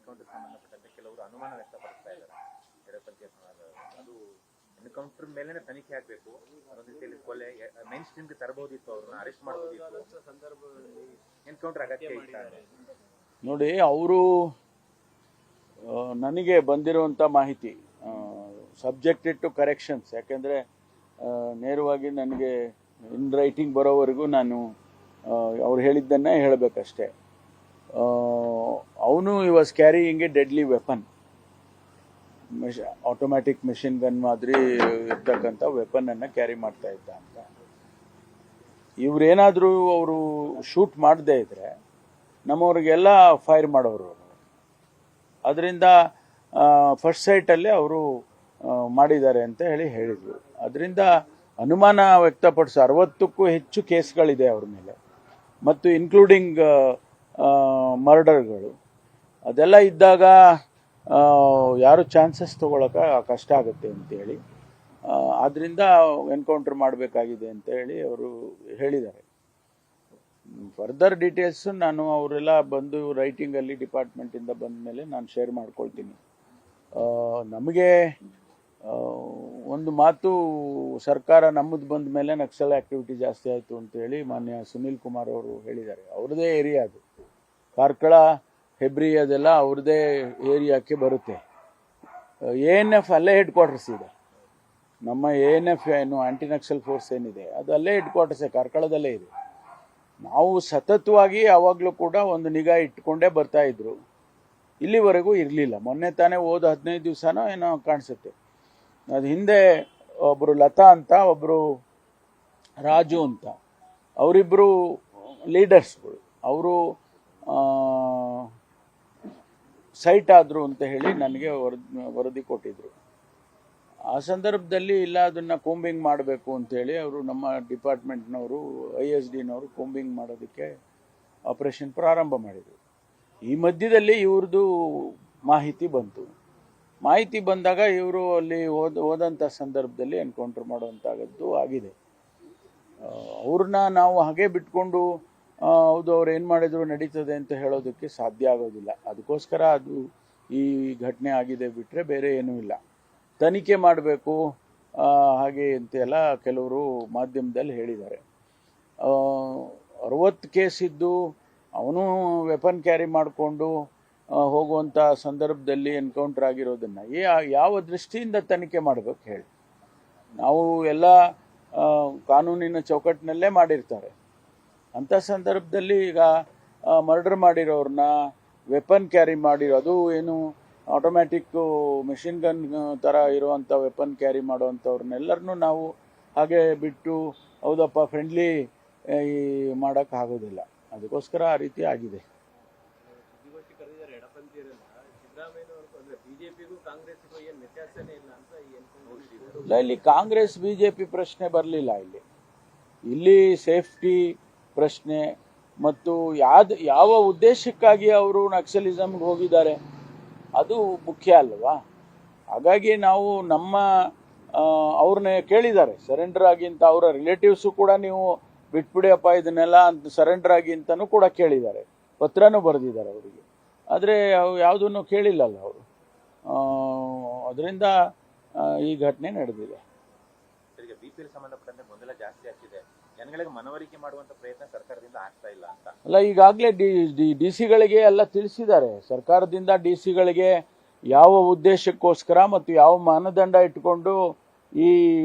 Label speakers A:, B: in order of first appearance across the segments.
A: Encounter ಸಂಬಂಧಪಟ್ಟಂತೆ ಕೆಲವರು ಅನುಮಾನ ವ್ಯಕ್ತಪಡಿಸ್ತಾ ಇದ್ದಾರೆ. ಅದು ಎನ್ಕೌಂಟರ್ ಮೇಲೆನೆ ತನಿಖೆ ಆಗಬೇಕು, ಅದೊಂದು ರೀತಿಯಲ್ಲಿ ಕೊಲೆ ಮೈನ್ ಸ್ಟ್ರೀಮ್ಗೆ ತರಬಹುದಿತ್ತು, ಅವ್ರನ್ನ ಅರೆಸ್ಟ್ ಮಾಡಬಹುದಿತ್ತು, ಸಂದರ್ಭದಲ್ಲಿ ಎನ್ಕೌಂಟರ್ ಅಗತ್ಯ ಇಲ್ಲ.
B: ನೋಡಿ, ಅವರು ನನಗೆ ಬಂದಿರುವಂಥ ಮಾಹಿತಿ ಸಬ್ಜೆಕ್ಟೆಡ್ ಟು ಕರೆಕ್ಷನ್ಸ್, ಯಾಕೆಂದರೆ ನೇರವಾಗಿ ನನಗೆ ಇನ್ ರೈಟಿಂಗ್ ಬರೋವರೆಗೂ ನಾನು ಅವ್ರು ಹೇಳಿದ್ದನ್ನೇ ಹೇಳಬೇಕಷ್ಟೇ. ಅವನು was carrying A deadly weapon, automatic machine gun ಮಾದರಿ ಇರ್ತಕ್ಕಂಥ ವೆಪನನ್ನು ಕ್ಯಾರಿ ಮಾಡ್ತಾ ಇದ್ದ ಅಂತ. ಇವರೇನಾದರೂ ಅವರು ಶೂಟ್ ಮಾಡದೇ ಇದ್ರೆ ನಮ್ಮವ್ರಿಗೆಲ್ಲ ಫೈರ್ ಮಾಡೋರು. ಅದರಿಂದ ಫಸ್ಟ್ ಸೈಟಲ್ಲೇ ಅವರು ಮಾಡಿದ್ದಾರೆ ಅಂತ ಹೇಳಿದರು. ಅದರಿಂದ ಅನುಮಾನ ವ್ಯಕ್ತಪಡಿಸೋ 60ಕ್ಕೂ ಹೆಚ್ಚು ಕೇಸ್ಗಳಿದೆ ಅವ್ರ ಮೇಲೆ, ಮತ್ತು ಇನ್ಕ್ಲೂಡಿಂಗ್ ಮರ್ಡರ್ಗಳು. ಅದೆಲ್ಲ ಇದ್ದಾಗ ಯಾರು ಚಾನ್ಸಸ್ ತೊಗೊಳಕ್ಕೆ ಕಷ್ಟ ಆಗುತ್ತೆ ಅಂತೇಳಿ ಆದ್ದರಿಂದ ಎನ್ಕೌಂಟರ್ ಮಾಡಬೇಕಾಗಿದೆ ಅಂತ ಹೇಳಿ ಅವರು ಹೇಳಿದ್ದಾರೆ. ಫರ್ದರ್ ಡೀಟೇಲ್ಸು ನಾನು ಅವರೆಲ್ಲ ಬಂದು ರೈಟಿಂಗಲ್ಲಿ ಡಿಪಾರ್ಟ್ಮೆಂಟಿಂದ ಬಂದ ಮೇಲೆ ನಾನು ಶೇರ್ ಮಾಡ್ಕೊಳ್ತೀನಿ. ನಮಗೆ ಒಂದು ಮಾತು, ಸರ್ಕಾರ ನಮ್ಮದು ಬಂದ ಮೇಲೆ ನಕ್ಸಲ್ ಆ್ಯಕ್ಟಿವಿಟಿ ಜಾಸ್ತಿ ಆಯಿತು ಅಂತೇಳಿ ಮಾನ್ಯ ಸುನೀಲ್ ಕುಮಾರ್ ಅವರು ಹೇಳಿದ್ದಾರೆ. ಅವ್ರದ್ದೇ ಏರಿಯಾ ಅದು, ಕಾರ್ಕಳ, ಹೆಬ್ರಿ ಅದೆಲ್ಲ ಅವ್ರದ್ದೇ ಏರಿಯಾಕ್ಕೆ ಬರುತ್ತೆ. ANF ಅಲ್ಲೇ ಹೆಡ್ ಕ್ವಾರ್ಟರ್ಸ್ ಇದೆ. ನಮ್ಮ ANF ಏನು ಆ್ಯಂಟಿ ನಕ್ಸಲ್ ಫೋರ್ಸ್ ಏನಿದೆ ಅದು ಅಲ್ಲೇ ಹೆಡ್ ಕ್ವಾರ್ಟರ್ಸೇ, ಕಾರ್ಕಳದಲ್ಲೇ ಇದೆ. ನಾವು ಸತತವಾಗಿ ಯಾವಾಗಲೂ ಕೂಡ ಒಂದು ನಿಗಾ ಇಟ್ಕೊಂಡೇ ಬರ್ತಾ ಇದ್ರು, ಇಲ್ಲಿವರೆಗೂ ಇರಲಿಲ್ಲ. ಮೊನ್ನೆ ತಾನೇ ಹೋದ 15 ದಿವಸನೋ ಏನೋ ಕಾಣಿಸುತ್ತೆ. ಅದು ಹಿಂದೆ ಒಬ್ಬರು ಲತಾ ಅಂತ, ಒಬ್ಬರು ರಾಜು ಅಂತ, ಅವರಿಬ್ಬರು ಲೀಡರ್ಸ್ಗಳು, ಅವರು ಸೈಟ್ ಆದರು ಅಂತ ಹೇಳಿ ನನಗೆ ವರದಿ ಕೊಟ್ಟಿದ್ರು. ಆ ಸಂದರ್ಭದಲ್ಲಿ ಇಲ್ಲ, ಅದನ್ನು ಕೂಂಬಿಂಗ್ ಮಾಡಬೇಕು ಅಂತೇಳಿ ಅವರು ನಮ್ಮ ಡಿಪಾರ್ಟ್ಮೆಂಟ್ನವರು ISDನವರು ಕೂಂಬಿಂಗ್ ಮಾಡೋದಕ್ಕೆ ಆಪರೇಷನ್ ಪ್ರಾರಂಭ ಮಾಡಿದರು. ಈ ಮಧ್ಯದಲ್ಲಿ ಇವ್ರದ್ದು ಮಾಹಿತಿ ಬಂತು. ಮಾಹಿತಿ ಬಂದಾಗ ಇವರು ಅಲ್ಲಿ ಹೋದಂಥ ಸಂದರ್ಭದಲ್ಲಿ ಎನ್ಕೌಂಟರ್ ಮಾಡುವಂಥದ್ದು ಆಗಿದೆ. ಅವ್ರನ್ನ ನಾವು ಹಾಗೆ ಬಿಟ್ಕೊಂಡು ಹೌದು ಅವ್ರು ಏನು ಮಾಡಿದ್ರು ನಡೀತದೆ ಅಂತ ಹೇಳೋದಕ್ಕೆ ಸಾಧ್ಯ ಆಗೋದಿಲ್ಲ. ಅದಕ್ಕೋಸ್ಕರ ಅದು ಈ ಘಟನೆ ಆಗಿದೆ ಬಿಟ್ಟರೆ ಬೇರೆ ಏನೂ ಇಲ್ಲ. ತನಿಖೆ ಮಾಡಬೇಕು ಹಾಗೆ ಅಂತೆಲ್ಲ ಕೆಲವರು ಮಾಧ್ಯಮದಲ್ಲಿ ಹೇಳಿದ್ದಾರೆ. 60 ಕೇಸ್ ಇದ್ದು ಅವನು ವೆಪನ್ ಕ್ಯಾರಿ ಮಾಡಿಕೊಂಡು ಹೋಗುವಂಥ ಸಂದರ್ಭದಲ್ಲಿ ಎನ್ಕೌಂಟರ್ ಆಗಿರೋದನ್ನು ಯಾವ ದೃಷ್ಟಿಯಿಂದ ತನಿಖೆ ಮಾಡಬೇಕು ಹೇಳಿ? ನಾವು ಎಲ್ಲ ಕಾನೂನಿನ ಚೌಕಟ್ಟಿನಲ್ಲೇ ಮಾಡಿರ್ತಾರೆ. ಅಂಥ ಸಂದರ್ಭದಲ್ಲಿ ಈಗ ಮರ್ಡರ್ ಮಾಡಿರೋರನ್ನ, ವೆಪನ್ ಕ್ಯಾರಿ ಅದು ಏನು ಆಟೋಮ್ಯಾಟಿಕ್ಕು ಮೆಷಿನ್ ಗನ್ ಥರ ಇರುವಂಥ ವೆಪನ್ ಕ್ಯಾರಿ ಮಾಡೋವಂಥವ್ರನ್ನೆಲ್ಲರನ್ನೂ ನಾವು ಹಾಗೆ ಬಿಟ್ಟು ಹೌದಪ್ಪ ಫ್ರೆಂಡ್ಲಿ ಮಾಡೋಕ್ಕಾಗೋದಿಲ್ಲ. ಅದಕ್ಕೋಸ್ಕರ ಆ ರೀತಿ ಆಗಿದೆ. ಇಲ್ಲ, ಇಲ್ಲಿ ಕಾಂಗ್ರೆಸ್ BJP ಪ್ರಶ್ನೆ ಬರಲಿಲ್ಲ. ಇಲ್ಲಿ ಸೇಫ್ಟಿ ಪ್ರಶ್ನೆ ಮತ್ತು ಯಾವ ಉದ್ದೇಶಕ್ಕಾಗಿ ಅವರು ನಕ್ಸಲಿಸಮ್ಗೆ ಹೋಗಿದ್ದಾರೆ ಅದು ಮುಖ್ಯ ಅಲ್ವಾ? ಹಾಗಾಗಿ ನಾವು ಅವ್ರನ್ನೇ ಕೇಳಿದ್ದಾರೆ ಸರೆಂಡರ್ ಆಗಿ ಅಂತ. ಅವರ ರಿಲೇಟಿವ್ಸು ಕೂಡ ನೀವು ಬಿಟ್ಬಿಡಿಯಪ್ಪ ಇದನ್ನೆಲ್ಲ ಅಂತ ಸರೆಂಡರ್ ಆಗಿ ಅಂತಲೂ ಕೂಡ ಕೇಳಿದ್ದಾರೆ, ಪತ್ರನೂ ಬರೆದಿದ್ದಾರೆ ಅವರಿಗೆ. ಆದರೆ ಯಾವುದನ್ನು ಕೇಳಿಲ್ಲಲ್ಲ ಅವರು. ಅದರಿಂದ ಈ ಘಟನೆ ನಡೆದಿದೆ.
A: BPL ಸಂಬಂಧಪಟ್ಟಂತೆ ಗೊಂದಲ ಜಾಸ್ತಿ ಆಗ್ತಿದೆ, ಜನಗಳಿಗೆ ಮನವರಿಕೆ ಮಾಡುವಂತ ಪ್ರಯತ್ನ ಸರ್ಕಾರದಿಂದ ಆಗ್ತಾ ಇಲ್ಲ ಅಂತ.
B: ಅಲ್ಲ, ಈಗಾಗಲೇ DC-ಗಳಿಗೆ ಎಲ್ಲ ತಿಳಿಸಿದ್ದಾರೆ. ಸರ್ಕಾರದಿಂದ DC-ಗಳಿಗೆ ಯಾವ ಉದ್ದೇಶಕ್ಕೋಸ್ಕರ ಮತ್ತು ಯಾವ ಮಾನದಂಡ ಇಟ್ಕೊಂಡು ಈ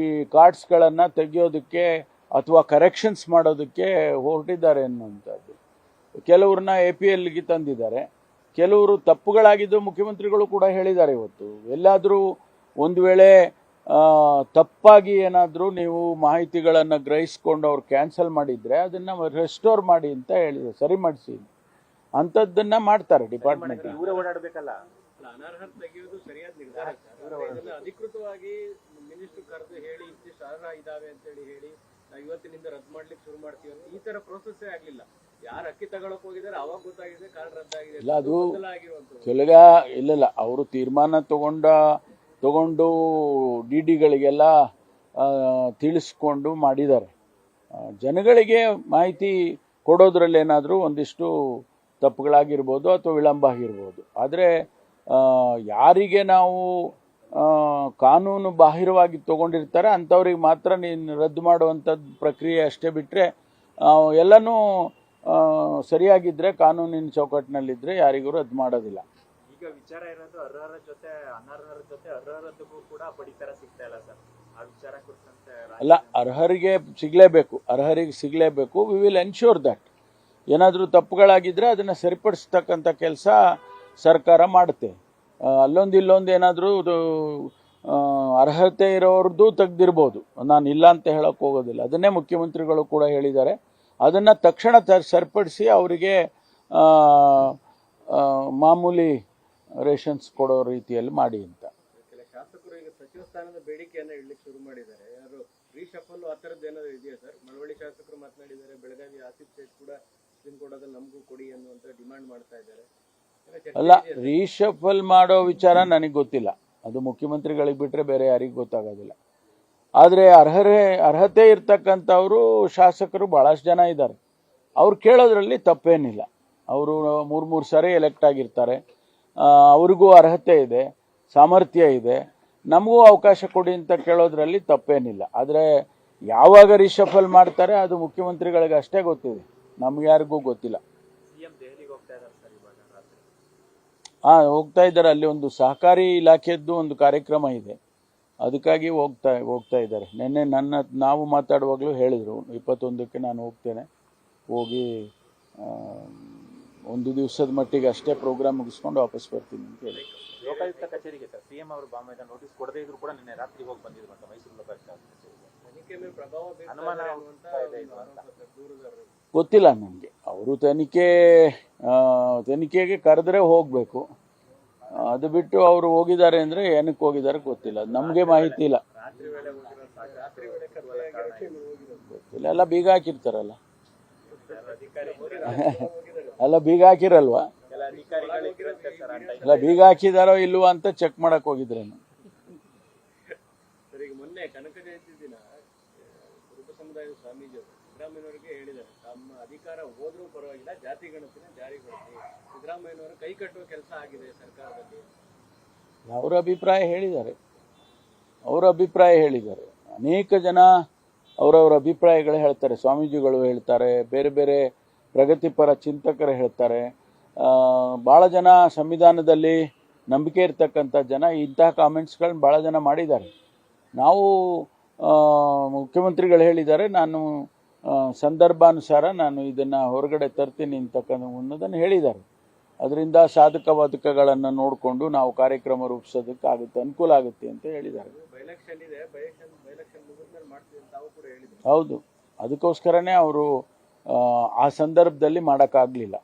B: ಕಾರ್ಡ್ಸ್ಗಳನ್ನು ತೆಗೆಯೋದಕ್ಕೆ ಅಥವಾ ಕರೆಕ್ಷನ್ಸ್ ಮಾಡೋದಕ್ಕೆ ಹೊರಟಿದ್ದಾರೆ ಅನ್ನುವಂಥದ್ದು. ಕೆಲವ್ರನ್ನ APLಗೆ ತಂದಿದ್ದಾರೆ, ಕೆಲವರು ತಪ್ಪುಗಳಾಗಿದ್ದು ಮುಖ್ಯಮಂತ್ರಿಗಳು ಕೂಡ ಹೇಳಿದ್ದಾರೆ. ಇವತ್ತು ಎಲ್ಲಾದರೂ ಒಂದು ವೇಳೆ ತಪ್ಪಾಗಿ ಏನಾದರೂ ನೀವು ಮಾಹಿತಿಗಳನ್ನು ಗ್ರಹಿಸ್ಕೊಂಡು ಅವ್ರು ಕ್ಯಾನ್ಸಲ್ ಮಾಡಿದರೆ ಅದನ್ನು ರೆಸ್ಟೋರ್ ಮಾಡಿ ಅಂತ ಹೇಳಿದ್ರು, ಸರಿ ಮಾಡಿಸಿ ಅಂಥದ್ದನ್ನು ಮಾಡ್ತಾರೆ ಡಿಪಾರ್ಟ್ಮೆಂಟ್.
C: ಅನರ್ಹತೆ ತೆಗೆಯುವುದು ಸರಿಯಾದ ನಿರ್ಧಾರ. ಅಧಿಕೃತವಾಗಿ ಮಿನಿಸ್ಟರ್ ಕರೆದು ಹೇಳಿ ಇಷ್ಟಿಷ್ಟು ಅರ್ಹ ಇದಾವೆ ಅಂತೇಳಿ ಹೇಳಿ ನಾವು ಇವತ್ತಿನಿಂದ ರದ್ದು ಮಾಡ್ಲಿಕ್ಕೆ ಶುರು ಮಾಡ್ತೀವಿ ಅಂತ ಈ ತರ ಪ್ರೋಸೆಸ್ಸೇ ಆಗಲಿಲ್ಲ. ಯಾರು ಅಕ್ಕಿ ತಗೊಳಕ್ ಹೋಗಿದ್ದಾರೆ ಅವಾಗ ಗೊತ್ತಾಗಿದೆ ಕಾರ್ಡ್ ರದ್ದಾಗಿದೆ.
B: ಇಲ್ಲ, ಅದು ಇಲ್ಲ ಅವರು ತೀರ್ಮಾನ ತಗೊಂಡು DDಗಳಿಗೆಲ್ಲ ತಿಳಿಸ್ಕೊಂಡು ಮಾಡಿದ್ದಾರೆ. ಜನಗಳಿಗೆ ಮಾಹಿತಿ ಕೊಡೋದ್ರಲ್ಲಿ ಏನಾದರೂ ಒಂದಿಷ್ಟು ತಪ್ಪುಗಳಾಗಿರ್ಬೋದು ಅಥವಾ ವಿಳಂಬ ಆಗಿರ್ಬೋದು. ಆದರೆ ಯಾರಿಗೆ ನಾವು ಕಾನೂನು ಬಾಹಿರವಾಗಿ ತೊಗೊಂಡಿರ್ತಾರೆ ಅಂಥವ್ರಿಗೆ ಮಾತ್ರ ನೀನು ರದ್ದು ಮಾಡುವಂಥದ್ದು ಪ್ರಕ್ರಿಯೆ ಅಷ್ಟೇ ಬಿಟ್ಟರೆ ಎಲ್ಲನೂ ಸರಿಯಾಗಿದ್ದರೆ ಕಾನೂನಿನ ಚೌಕಟ್ಟಿನಲ್ಲಿದ್ದರೆ ಯಾರಿಗೂ ರದ್ದು ಮಾಡೋದಿಲ್ಲ.
D: ಈಗ ವಿಚಾರ ಇರೋದು ಅರ್ಹರ ಜೊತೆ ಅನರ್ಹರ ಜೊತೆ ಅರ್ಹರದ್ದಕ್ಕೂ ಕೂಡ ಪಡಿತರ ಸಿಗ್ತಾ ಇಲ್ಲ ಸರ್. ಆ ವಿಚಾರ ಕುರಿತಂತೆ
B: ಅಲ್ಲ, ಅರ್ಹರಿಗೆ ಸಿಗಲೇಬೇಕು. ವಿ ವಿಲ್ ಎನ್ಶ್ಯೂರ್ ದಟ್ ಏನಾದರೂ ತಪ್ಪುಗಳಾಗಿದ್ದರೆ ಅದನ್ನು ಸರಿಪಡಿಸ್ತಕ್ಕಂಥ ಕೆಲಸ ಸರ್ಕಾರ ಮಾಡುತ್ತೆ. ಅಲ್ಲೊಂದು ಇಲ್ಲೊಂದು ಏನಾದರೂ ಅರ್ಹತೆ ಇರೋರ್ದು ತೆಗ್ದಿರ್ಬೋದು, ನಾನು ಇಲ್ಲ ಅಂತ ಹೇಳೋಕ್ಕೆ ಹೋಗೋದಿಲ್ಲ. ಅದನ್ನೇ ಮುಖ್ಯಮಂತ್ರಿಗಳು ಕೂಡ ಹೇಳಿದ್ದಾರೆ. ಅದನ್ನು ತಕ್ಷಣ ಸರಿಪಡಿಸಿ ಅವರಿಗೆ ಮಾಮೂಲಿ ರೇಷನ್ಸ್ ಕೊಡೋ ರೀತಿಯಲ್ಲಿ ಮಾಡಿ ಅಂತ.
C: ಕೆಲ ಶಾಸಕರು ಈಗ ಸಚಿವ ಸ್ಥಾನದ ಬೇಡಿಕೆಯನ್ನು ಇಡ್ಲಿಕ್ಕೆ ಶುರು ಮಾಡಿದ್ದಾರೆ. ಯಾರು ರೀಶಫಲ್ ಆ ಥರದ್ದು ಏನಾದ್ರು ಇದೆಯಾ ಸರ್? ಮಳವಳ್ಳಿ ಶಾಸಕರು ಮಾತನಾಡಿದ್ದಾರೆ, ಬೆಳಗಾವಿ ಆಸಿಫ್ ಸೇಠ್ ಕೂಡ ಸುಪ್ರೀಂ ಕೋರ್ಟಲ್ಲಿ ನಮಗೂ ಕೊಡಿ ಅನ್ನುವಂಥ ಡಿಮಾಂಡ್ ಮಾಡ್ತಾ ಇದ್ದಾರೆ.
B: ಅಲ್ಲ, ರೀಶಫಲ್ ಮಾಡೋ ವಿಚಾರ ನನಗೆ ಗೊತ್ತಿಲ್ಲ. ಅದು ಮುಖ್ಯಮಂತ್ರಿಗಳಿಗೆ ಬಿಟ್ಟರೆ ಬೇರೆ ಯಾರಿಗೂ ಗೊತ್ತಾಗೋದಿಲ್ಲ. ಆದರೆ ಅರ್ಹತೆ ಇರ್ತಕ್ಕಂಥವರು ಶಾಸಕರು ಭಾಳಷ್ಟು ಜನ ಇದ್ದಾರೆ. ಅವ್ರು ಕೇಳೋದ್ರಲ್ಲಿ ತಪ್ಪೇನಿಲ್ಲ. ಅವರು 3 ಸಾರಿ ಎಲೆಕ್ಟ್ ಆಗಿರ್ತಾರೆ. ಅವ್ರಿಗೂ ಅರ್ಹತೆ ಇದೆ, ಸಾಮರ್ಥ್ಯ ಇದೆ. ನಮಗೂ ಅವಕಾಶ ಕೊಡಿ ಅಂತ ಕೇಳೋದ್ರಲ್ಲಿ ತಪ್ಪೇನಿಲ್ಲ. ಆದರೆ ಯಾವಾಗ ರೀಶಫಲ್ ಮಾಡ್ತಾರೆ ಅದು ಮುಖ್ಯಮಂತ್ರಿಗಳಿಗೆ ಅಷ್ಟೇ ಗೊತ್ತಿದೆ, ನಮ್ಗೆ ಯಾರಿಗೂ ಗೊತ್ತಿಲ್ಲ.
D: ಸಿಎಂ ದೆಹಲಿಗೆ ಹೋಗ್ತಾ ಇದ್ದಾರೆ ಸರ್ ಇವಾಗ ರಾತ್ರಿ.
B: ಹೋಗ್ತಾ ಇದ್ದಾರೆ. ಅಲ್ಲಿ ಒಂದು ಸಹಕಾರಿ ಇಲಾಖೆದ್ದು ಒಂದು ಕಾರ್ಯಕ್ರಮ ಇದೆ, ಅದಕ್ಕಾಗಿ ಹೋಗ್ತಾ ಇದ್ದಾರೆ. ನಿನ್ನೆ ನಾವು ಮಾತಾಡುವಾಗಲೂ ಹೇಳಿದರು 21ಕ್ಕೆ ನಾನು ಹೋಗ್ತೇನೆ, ಹೋಗಿ 1 ದಿವಸದ ಮಟ್ಟಿಗೆ ಅಷ್ಟೇ ಪ್ರೋಗ್ರಾಮ್ ಮುಗಿಸ್ಕೊಂಡು ವಾಪಸ್ ಬರ್ತೀನಿ ಅಂತ ಹೇಳಿ.
A: ಲೋಕಾಯುಕ್ತ ಕಚೇರಿಗೆ ಸರ್ ಸಿಎಂ ಅವರು ಬಾಂಬೆಯಿಂದ ನೋಟಿಸ್ ಕೊಡದೇ ಇದ್ರು ಕೂಡ ನಿನ್ನೆ ರಾತ್ರಿ ಹೋಗಿ ಬಂದಿದ್ರು ಅಂತ ಮೈಸೂರು ಲೋಕಾಯುಕ್ತ ಕಚೇರಿಗೆ.
C: ತನಿಖೆ ಮೇಲೆ ಪ್ರಭಾವ
A: ಅನುಮಾನ
C: ದೂರುದಾರರು
B: ಗೊತ್ತಿಲ್ಲ ನನಗೆ. ಅವರು ತನಿಖೆಗೆ ಕರೆದ್ರೆ ಹೋಗಬೇಕು. ಅದು ಬಿಟ್ಟು ಅವರು ಹೋಗಿದ್ದಾರೆ ಅಂದರೆ ಏನಕ್ಕೆ ಹೋಗಿದ್ದಾರೆ ಗೊತ್ತಿಲ್ಲ, ನಮಗೆ ಮಾಹಿತಿ ಇಲ್ಲ.
C: ರಾತ್ರಿ ವೇಳೆ ಹೋಗಿರೋ ಸಾಕು. ರಾತ್ರಿ ವೇಳೆ
B: ಗೊತ್ತಿಲ್ಲ. ಎಲ್ಲ ಬೀಗ ಹಾಕಿರ್ತಾರಲ್ಲ,
C: ಹೋಗಿದ್ದಾರೆ.
B: ಎಲ್ಲ ಬೀಗ ಹಾಕಿರಲ್ವಾ?
D: ಕೆಲ ಅಧಿಕಾರಿಗಳು ಇರುತ್ತೆ ಸರ್ ಆ ಟೈಮ್.
B: ಎಲ್ಲ ಬೀಗ ಹಾಕಿದಾರೋ ಇಲ್ವಾ ಅಂತ ಚೆಕ್ ಮಾಡಕ್ ಹೋಗಿದ್ರೇನು.
C: ಸರ್, ಈಗ ಮೊನ್ನೆ ಕನಕ ಜಯಂತಿ ದಿನ ಕುರುಬ ಸಮುದಾಯದ ಸ್ವಾಮೀಜಿಯವರು ಸಿದ್ದರಾಮಯ್ಯನವರಿಗೆ ಹೇಳಿದ್ದಾರೆ, ತಮ್ಮ ಅಧಿಕಾರ ಹೋದ್ರೂ ಪರವಾಗಿಲ್ಲ, ಜಾತಿ ಗಣತಿನ ಜಾರಿಗೊಳಿಸಿ. ಸಿದ್ದರಾಮಯ್ಯನವರು ಕೈ ಕಟ್ಟುವ ಕೆಲಸ ಆಗಿದೆ ಸರ್ಕಾರದಲ್ಲಿ.
B: ಅವರ ಅಭಿಪ್ರಾಯ ಹೇಳಿದ್ದಾರೆ. ಅನೇಕ ಜನ ಅವರವರ ಅಭಿಪ್ರಾಯಗಳು ಹೇಳ್ತಾರೆ. ಸ್ವಾಮೀಜಿಗಳು ಹೇಳ್ತಾರೆ, ಬೇರೆ ಬೇರೆ ಪ್ರಗತಿಪರ ಚಿಂತಕರು ಹೇಳ್ತಾರೆ. ಭಾಳ ಜನ ಸಂವಿಧಾನದಲ್ಲಿ ನಂಬಿಕೆ ಇರ್ತಕ್ಕಂಥ ಜನ ಇಂತಹ ಕಾಮೆಂಟ್ಸ್ಗಳನ್ನ ಭಾಳ ಜನ ಮಾಡಿದ್ದಾರೆ. ನಾವು ಮುಖ್ಯಮಂತ್ರಿಗಳು ಹೇಳಿದ್ದಾರೆ, ನಾನು ಸಂದರ್ಭಾನುಸಾರ ನಾನು ಇದನ್ನು ಹೊರಗಡೆ ತರ್ತೀನಿ ಅನ್ನೋದನ್ನು ಹೇಳಿದ್ದಾರೆ. ಅದರಿಂದ ಸಾಧಕ ಬಾಧಕಗಳನ್ನು ನೋಡಿಕೊಂಡು ನಾವು ಕಾರ್ಯಕ್ರಮ ರೂಪಿಸೋದಕ್ಕೆ ಅನುಕೂಲ ಆಗುತ್ತೆ ಅಂತ ಹೇಳಿದ್ದಾರೆ.
C: ಬೈಲೆಕ್ಷನ್ ಇದೆ, ಬೈಲೆಕ್ಷನ್ ಮುಗಿದ್ಮೇಲೆ ಮಾಡ್ತೀವಿ ಅಂತ ತಾವು ಕೂಡ ಹೇಳಿದ್ರು.
B: ಹೌದು, ಅದಕ್ಕೋಸ್ಕರನೇ ಅವರು ಆ ಸಂದರ್ಭದಲ್ಲಿ ಮಾಡೋಕ್ಕಾಗಲಿಲ್ಲ.